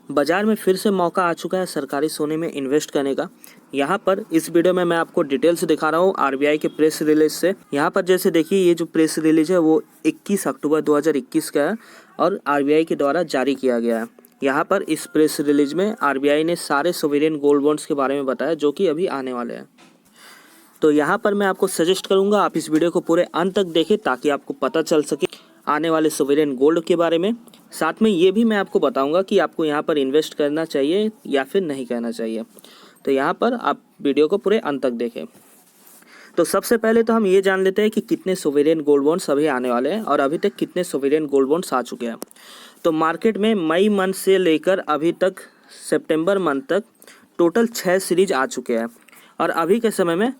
बाजार में फिर से मौका आ चुका है सरकारी सोने में इन्वेस्ट करने का। यहाँ पर इस वीडियो में मैं आपको डिटेल्स दिखा रहा हूँ आरबीआई के प्रेस रिलीज से। यहाँ पर जैसे देखिए ये जो प्रेस रिलीज है वो 21 अक्टूबर 2021 का है और आरबीआई के द्वारा जारी किया गया है। यहाँ पर इस प्रेस रिलीज में आरबीआई ने सारे सोवरेन गोल्ड बॉन्ड्स के बारे में बताया जो कि अभी आने वाले हैं। तो यहाँ पर मैं आपको सजेस्ट करूँगा आप इस वीडियो को पूरे अंत तक देखें ताकि आपको पता चल सके आने वाले सोवरेन गोल्ड के बारे में। साथ में ये भी मैं आपको बताऊंगा कि आपको यहाँ पर इन्वेस्ट करना चाहिए या फिर नहीं करना चाहिए। तो यहाँ पर आप वीडियो को पूरे अंत तक देखें। तो सबसे पहले तो हम ये जान लेते हैं कि कितने सोवरेन गोल्ड बॉन्ड्स अभी आने वाले हैं और अभी तक कितने सोवरेन गोल्ड बॉन्ड्स आ चुके हैं। तो मार्केट में मई मंथ से लेकर अभी तक सितंबर मंथ तक टोटल 6 सीरीज आ चुके हैं और अभी के समय में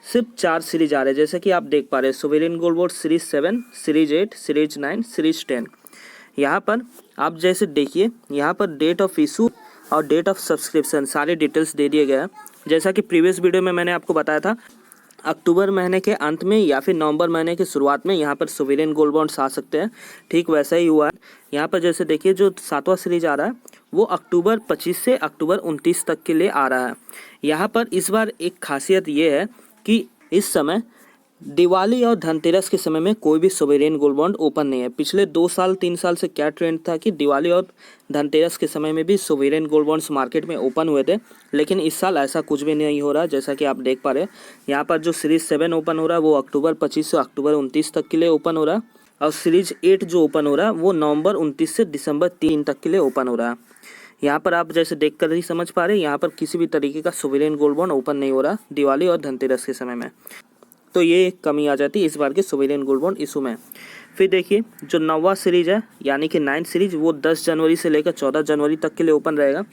सिर्फ 4 सीरीज आ रहे हैं। जैसे कि आप देख पा रहे हैं sovereign gold bond series 7, series 8, series 9, series 10। यहाँ पर आप जैसे देखिए यहाँ पर डेट ऑफ इशू और डेट ऑफ सब्सक्रिप्शन सारे डिटेल्स दे दिए गए हैं। जैसा कि प्रीवियस वीडियो में मैंने आपको बताया था अक्टूबर महीने के अंत में या फिर नवंबर महीने के शुरुआत में यहाँ पर सोवरेन गोल्ड बॉन्ड्स आ सकते हैं। ठीक वैसा ही हुआ है। यहाँ पर जैसे देखिए जो 7वां सीरीज आ रहा है वो अक्टूबर 25 से अक्टूबर 29 तक के लिए आ रहा है। यहाँ पर इस बार एक खासियत ये है कि इस समय दिवाली और धनतेरस के समय में कोई भी सोवरेन गोल्ड बॉन्ड ओपन नहीं है। पिछले 2 साल 3 साल से क्या ट्रेंड था कि दिवाली और धनतेरस के समय में भी सोवरेन गोल्ड बॉन्ड्स मार्केट में ओपन हुए थे, लेकिन इस साल ऐसा कुछ भी नहीं हो रहा। जैसा कि आप देख पा रहे हैं यहाँ पर जो सीरीज 7 ओपन हो रहा है वो अक्टूबर 25 से अक्टूबर 29 तक के लिए ओपन हो रहा है और सीरीज 8 जो ओपन हो रहा है वो नवंबर 29 से दिसंबर 3 तक के लिए ओपन हो रहा है। यहाँ पर आप जैसे देख कर ही समझ पा रहे हैं यहाँ पर किसी भी तरीके का सोवरेन गोल्ड बॉन्ड ओपन नहीं हो रहा दिवाली और धनतेरस के समय में। तो ये एक कमी आ जाती है इस बार के सोवरेन गोल्ड बॉन्ड इशू में। फिर देखिए जो 9वां सीरीज है यानी कि 9th सीरीज वो 10 जनवरी से लेकर 14 जनवरी तक के लिए ओपन रहेगा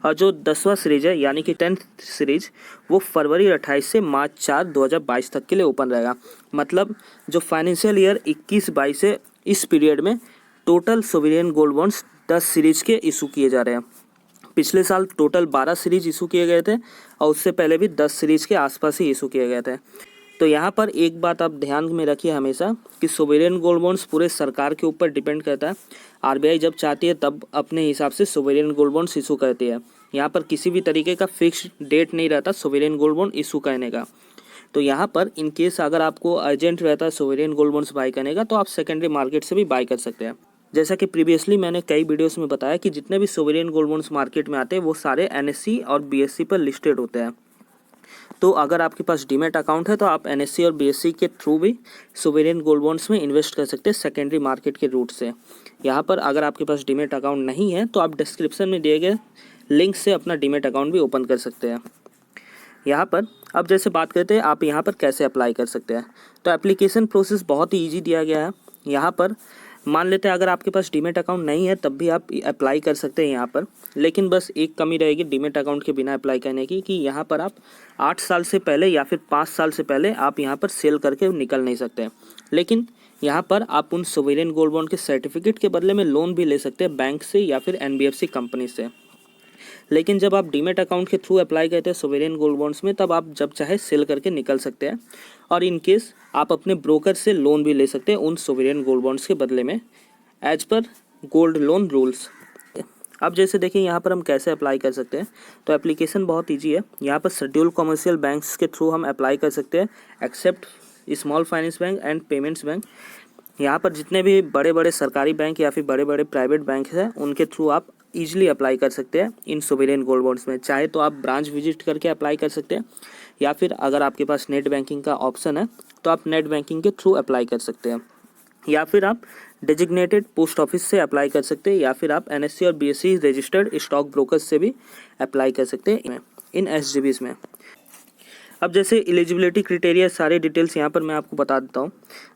और जो 10वां सीरीज है यानी कि 10th सीरीज वो फरवरी 28 से मार्च 4 2022 तक के लिए ओपन रहेगा। मतलब जो फाइनेंशियल ईयर 21-22 है इस पीरियड में total sovereign gold bonds 10 series के इशू किए जा रहे हैं। पिछले साल टोटल 12 सीरीज इशू किए गए थे और उससे पहले भी 10 सीरीज के आसपास ही इशू किए गए थे। तो यहाँ पर एक बात आप ध्यान में रखिए हमेशा कि सोवरेन गोल्ड बॉन्ड्स पूरे सरकार के ऊपर डिपेंड करता है। आरबीआई जब चाहती है तब अपने हिसाब से सोवरेन गोल्ड बॉन्ड्स इशू करती है। यहाँ पर किसी भी तरीके का फिक्स डेट नहीं रहता सोवरेन गोल्ड बॉन्ड इशू करने का। तो यहाँ पर इन केस अगर आपको अर्जेंट रहता है सोवरेन गोल्ड बॉन्ड्स बाई करने का तो आप सेकेंडरी मार्केट से भी बाई कर सकते हैं। जैसा कि प्रीवियसली मैंने कई वीडियोस में बताया कि जितने भी सोवरेन गोल्ड बॉन्ड्स मार्केट में आते हैं वो सारे एनएससी और बीएससी पर लिस्टेड होते हैं। तो अगर आपके पास डीमेट अकाउंट है तो आप एनएससी और बीएससी के थ्रू भी सोवरेन गोल्ड बॉन्ड्स में इन्वेस्ट कर सकते हैं सेकेंडरी मार्केट के रूट से। यहाँ पर अगर आपके पास डीमेट अकाउंट नहीं है तो आप डिस्क्रिप्शन में दिए गए लिंक से अपना डीमेट अकाउंट भी ओपन कर सकते हैं। यहाँ पर अब जैसे बात करते हैं आप यहाँ पर कैसे अप्लाई कर सकते हैं। तो एप्लीकेशन प्रोसेस बहुत ही ईजी दिया गया है। यहाँ पर मान लेते हैं अगर आपके पास डीमेट अकाउंट नहीं है तब भी आप अप्लाई कर सकते हैं यहाँ पर, लेकिन बस एक कमी रहेगी डीमेट अकाउंट के बिना अप्लाई करने की कि यहाँ पर आप 8 साल से पहले या फिर 5 साल से पहले आप यहाँ पर सेल करके निकल नहीं सकते। लेकिन यहाँ पर आप उन सोवरेन गोल्ड बॉन्ड के सर्टिफिकेट के बदले में लोन भी ले सकते हैं बैंक से या फिर एनबीएफसी कंपनी से। लेकिन जब आप डीमेट अकाउंट के थ्रू अप्लाई करते हैं सोवरेन गोल्ड बॉन्ड्स में तब आप जब चाहे सेल करके निकल सकते हैं और इन केस आप अपने ब्रोकर से लोन भी ले सकते हैं उन सोवरेन गोल्ड बॉन्ड्स के बदले में as per gold loan rules. अब जैसे देखिए यहाँ पर हम कैसे अप्लाई कर सकते हैं। तो एप्लीकेशन बहुत ईजी है। यहाँ पर शेड्यूल कमर्शियल बैंक्स के थ्रू हम अप्लाई कर सकते हैं except small finance bank and payments bank. यहाँ पर जितने भी बड़े बड़े सरकारी बैंक या फिर बड़े बड़े प्राइवेट बैंक हैं उनके थ्रू आप ईजिली अप्लाई कर सकते हैं इन सोवरेन गोल्ड बॉन्ड्स में। चाहे तो आप ब्रांच विजिट करके अप्लाई कर सकते हैं या फिर अगर आपके पास नेट बैंकिंग का ऑप्शन है तो आप नेट बैंकिंग के थ्रू अप्लाई कर सकते हैं या फिर आप डेजिग्नेटेड पोस्ट ऑफिस से अप्लाई कर सकते हैं या फिर आप एनएससी और बीएससी रजिस्टर्ड स्टॉक ब्रोकर्स से भी अप्लाई कर सकते हैं इन एसजीबीज में। अब जैसे एलिजिबिलिटी क्राइटेरिया सारे डिटेल्स यहाँ पर मैं आपको बता देता हूँ।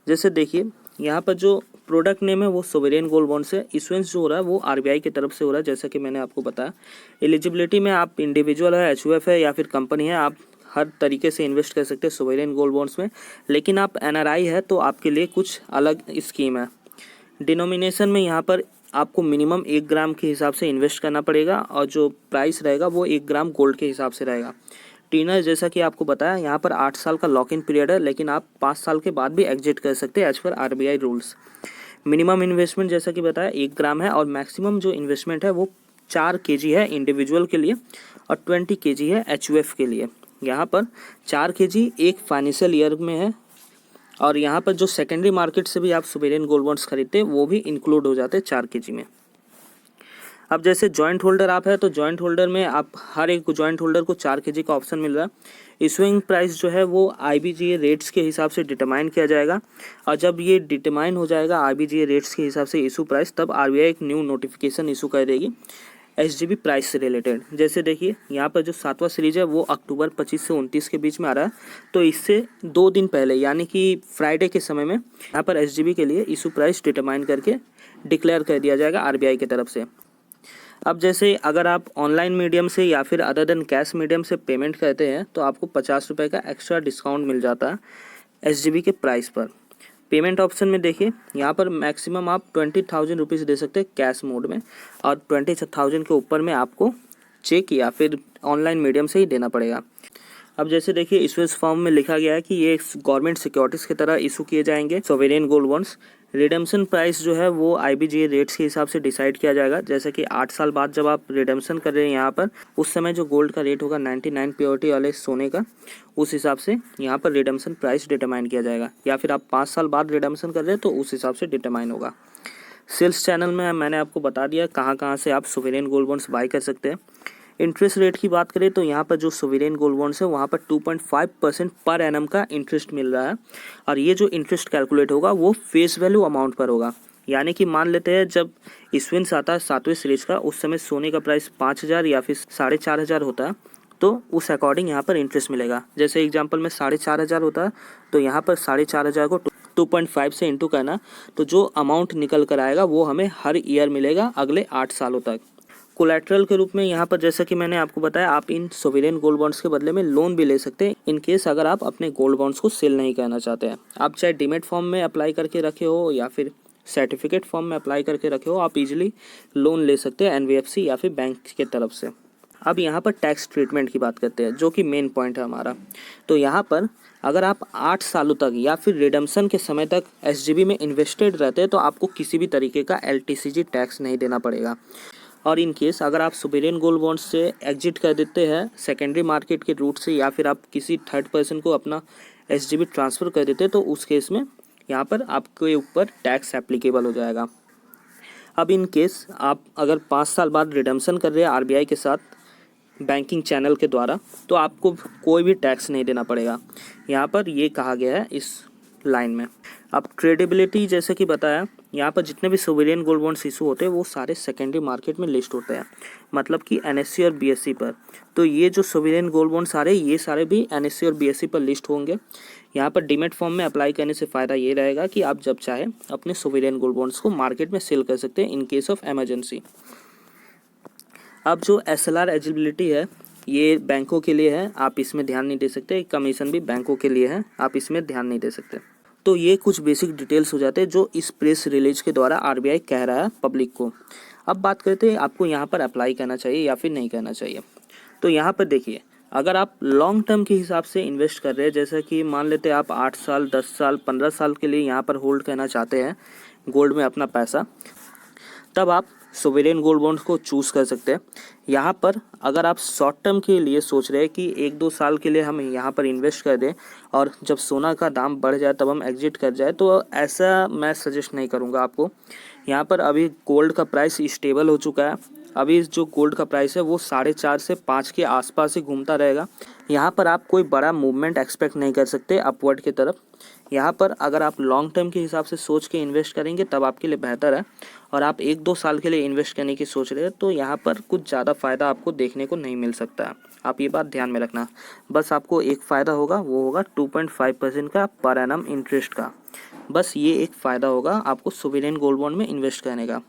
जैसे देखिए यहाँ पर जो प्रोडक्ट नेम है वो सोवरेन गोल्ड बॉन्ड से इशुएंस जो हो रहा है वो आरबीआई की तरफ से हो रहा है। जैसा कि मैंने आपको बताया एलिजिबिलिटी में आप इंडिविजुअल है, एचयूएफ है या फिर कंपनी है, आप हर तरीके से इन्वेस्ट कर सकते हैं सोवरेन गोल्ड बॉन्ड्स में। लेकिन आप एनआरआई है तो आपके लिए कुछ अलग स्कीम है। डिनोमिनेशन में यहाँ पर आपको मिनिमम 1 ग्राम के हिसाब से इन्वेस्ट करना पड़ेगा और जो प्राइस रहेगा वो 1 ग्राम गोल्ड के हिसाब से रहेगा। टीनर जैसा कि आपको बताया यहाँ पर 8 साल का लॉक इन पीरियड है, लेकिन आप 5 साल के बाद भी एग्जिट कर सकते हैं as per RBI rules. Minimum investment जैसा कि बताया 1 ग्राम है और मैक्सिमम जो इन्वेस्टमेंट है वो 4 kg है इंडिविजुअल के लिए और 20 kg है HUF के लिए। यहाँ पर 4 kg एक फाइनेंशियल ईयर में है और यहाँ पर जो सेकेंडरी मार्केट से भी आप सोवरेन गोल्ड बॉन्ड्स खरीदते हैं वो भी इंक्लूड हो जाते हैं 4 kg में। अब जैसे जॉइंट होल्डर आप है तो जॉइंट होल्डर में आप हर एक जॉइंट होल्डर को 4 kg का ऑप्शन मिल रहा है। इशूइंग प्राइस जो है वो IBGA रेट्स के हिसाब से डिटरमाइन किया जाएगा और जब ये डिटरमाइन हो जाएगा IBGA रेट्स के हिसाब से इशू प्राइस, तब RBI एक न्यू नोटिफिकेशन इशू कर देगी SGB प्राइस से रिलेटेड। जैसे देखिए यहाँ पर जो 7वां सीरीज है वो अक्टूबर 25 से 29 के बीच में आ रहा है, तो इससे 2 दिन पहले यानी कि फ्राइडे के समय में यहाँ पर SGB के लिए इशू प्राइस डिटरमाइन करके डिक्लेयर कर दिया जाएगा RBI की तरफ से। अब जैसे अगर आप ऑनलाइन मीडियम से या फिर अदर देन कैश मीडियम से पेमेंट करते हैं तो आपको 50 रुपये का एक्स्ट्रा डिस्काउंट मिल जाता है SGB के प्राइस पर। पेमेंट ऑप्शन में देखिए यहाँ पर मैक्सिमम आप 20,000 रुपीज़ दे सकते हैं कैश मोड में और 20,000 के ऊपर में आपको चेक या फिर ऑनलाइन मीडियम से ही देना पड़ेगा। अब जैसे देखिए इशूएंस फॉर्म में लिखा गया है कि ये गवर्नमेंट सिक्योरिटीज़ की तरह इशू किए जाएंगे sovereign gold bonds. Redemption price जो है वो IBGA रेट्स के हिसाब से डिसाइड किया जाएगा। जैसे कि 8 साल बाद जब आप रिडेम्पशन कर रहे हैं यहाँ पर, उस समय जो गोल्ड का रेट होगा 99 प्योरिटी वाले सोने का, उस हिसाब से यहाँ पर रिडेम्पशन प्राइस डिटरमाइन किया जाएगा। या फिर आप 5 साल बाद रिडेम्पशन कर रहे हैं तो उस हिसाब से डिटरमाइन होगा। सेल्स चैनल में मैंने आपको बता दिया कहाँ से आप सोवरेन गोल्ड बॉन्ड्स बाई कर सकते हैं। इंटरेस्ट रेट की बात करें तो यहाँ पर जो सोवरेन गोल्ड बॉन्ड्स है वहाँ पर 2.5% पर एनम का इंटरेस्ट मिल रहा है और ये जो इंटरेस्ट कैलकुलेट होगा वो फेस वैल्यू अमाउंट पर होगा। यानी कि मान लेते हैं जब इशुएंस आता है 7वें सीरीज का, उस समय सोने का प्राइस 5,000 या फिर 4,500 होता है, तो उस अकॉर्डिंग यहाँ पर इंटरेस्ट मिलेगा। जैसे एग्जाम्पल में 4,500 होता है तो यहाँ पर 4,500 को 2.5 से इंटू करना, तो जो अमाउंट निकल कर आएगा वो हमें हर ईयर मिलेगा अगले 8 सालों तक। कोलैटरल के रूप में यहाँ पर जैसा कि मैंने आपको बताया, आप इन सोवरेन गोल्ड बॉन्ड्स के बदले में लोन भी ले सकते हैं इन केस अगर आप अपने गोल्ड बॉन्ड्स को सेल नहीं करना चाहते हैं। आप चाहे डीमेट फॉर्म में अप्लाई करके रखे हो या फिर सर्टिफिकेट फॉर्म में अप्लाई करके रखे हो, आप इजीली लोन ले सकते हैं NBFC या फिर बैंक के तरफ से। अब यहाँ पर टैक्स ट्रीटमेंट की बात करते हैं जो कि मेन पॉइंट है हमारा। तो यहाँ पर अगर आप 8 सालों तक या फिर रिडम्पशन के समय तक SGB में इन्वेस्टेड रहते हैं तो आपको किसी भी तरीके का LTCG टैक्स नहीं देना पड़ेगा। और इन केस अगर आप सोवरेन गोल्ड बॉन्ड्स से एग्जिट कर देते हैं सेकेंडरी मार्केट के रूट से या फिर आप किसी थर्ड पर्सन को अपना SGB ट्रांसफ़र कर देते हैं तो उस केस में यहाँ पर आपके ऊपर टैक्स एप्लीकेबल हो जाएगा। अब इन केस आप अगर 5 साल बाद रिडम्पशन कर रहे हैं RBI के साथ बैंकिंग चैनल के द्वारा तो आपको कोई भी टैक्स नहीं देना पड़ेगा, यहाँ पर ये कहा गया है इस लाइन में। अब ट्रेडेबिलिटी जैसे कि बताया, यहाँ पर जितने भी सोवरेन गोल्ड बॉन्ड्स इशू होते हैं वो सारे सेकेंडरी मार्केट में लिस्ट होते हैं, मतलब कि NSE और BSE पर। तो ये जो सोवरेन गोल्ड बॉन्ड्स आ रहे हैं ये सारे भी NSE और BSE पर लिस्ट होंगे। यहाँ पर डीमेट फॉर्म में अप्लाई करने से फ़ायदा ये रहेगा कि आप जब चाहे अपने सोवरेन गोल्ड बॉन्ड्स को मार्केट में सेल कर सकते हैं इन केस ऑफ इमरजेंसी। अब जो SLR एलिजिबिलिटी है ये बैंकों के लिए है, आप इसमें ध्यान नहीं दे सकते। कमीशन भी बैंकों के लिए है, आप इसमें ध्यान नहीं दे सकते। तो ये कुछ बेसिक डिटेल्स हो जाते हैं जो इस प्रेस रिलीज के द्वारा RBI कह रहा है पब्लिक को। अब बात करते हैं आपको यहाँ पर अप्लाई करना चाहिए या फिर नहीं करना चाहिए। तो यहाँ पर देखिए, अगर आप लॉन्ग टर्म के हिसाब से इन्वेस्ट कर रहे हैं, जैसा कि मान लेते हैं आप 8 साल 10 साल 15 साल के लिए यहाँ पर होल्ड करना चाहते हैं गोल्ड में अपना पैसा, तब आप सोवरेन गोल्ड बॉन्ड्स को चूज़ कर सकते हैं। यहाँ पर अगर आप शॉर्ट टर्म के लिए सोच रहे हैं कि 1-2 साल के लिए हम यहाँ पर इन्वेस्ट कर दें और जब सोना का दाम बढ़ जाए तब हम एग्जिट कर जाए, तो ऐसा मैं सजेस्ट नहीं करूँगा आपको। यहाँ पर अभी गोल्ड का प्राइस स्टेबल हो चुका है। अभी जो गोल्ड का प्राइस है वो 4.5 से 5 के आसपास ही घूमता रहेगा। यहाँ पर आप कोई बड़ा मूवमेंट एक्सपेक्ट नहीं कर सकते अपवर्ड की तरफ। यहाँ पर अगर आप लॉन्ग टर्म के हिसाब से सोच के इन्वेस्ट करेंगे तब आपके लिए बेहतर है, और आप 1-2 साल के लिए इन्वेस्ट करने की सोच रहे हैं तो यहाँ पर कुछ ज़्यादा फ़ायदा आपको देखने को नहीं मिल सकता है। आप ये बात ध्यान में रखना। बस आपको एक फ़ायदा होगा, वो होगा 2.5% का पर एनम इंटरेस्ट का। बस ये एक फ़ायदा होगा आपको सोवरेन गोल्ड बॉन्ड में इन्वेस्ट करने का।